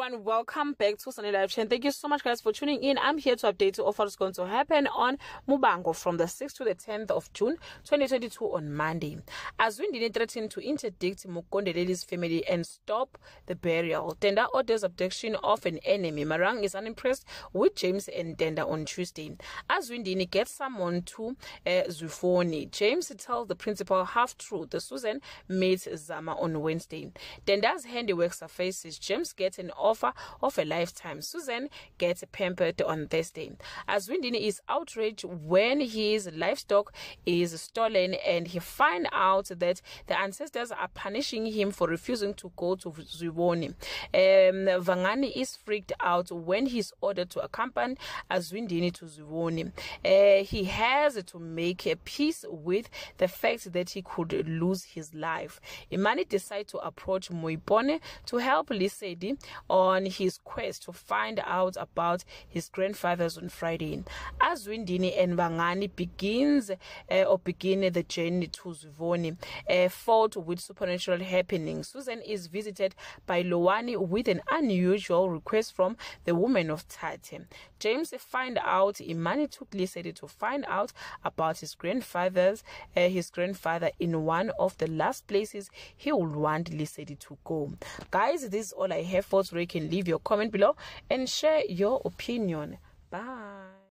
everyone, welcome back to Sunday Live Chain. Thank you so much guys for tuning in. I'm here to update you of what's going to happen on Muvhango from the 6th to the 10th of June 2022 on Monday. Azwindini threatened to interdict Mukondeleli's family and stop the burial. Tenda orders abduction of an enemy. Marang is unimpressed with James and Tenda on Tuesday. Azwindini gets someone to Zufoni. James tells the principal half-truth. Susan meets Zama on Wednesday. Tenda's handiwork surfaces. James gets an offer of a lifetime. Susan gets pampered on Thursday. Azwindini is outraged when his livestock is stolen and he finds out that the ancestors are punishing him for refusing to go to Zwiwoni. Vangani is freaked out when he's ordered to accompany Azwindini to Zwiwoni. He has to make a peace with the fact that he could lose his life. Imani decides to approach Moipone to help Lisedi on his quest to find out about his grandfathers on Friday. Azwindini and Vangani begin the journey to Zwiwoni, fought with supernatural happenings. Susan is visited by Lowani with an unusual request from the woman of Tate. James finds out Imani took Lisedi to find out about his grandfather in one of the last places he would want Lisedi to go. Guys, this is all I have for today. You can leave your comment below and share your opinion. Bye.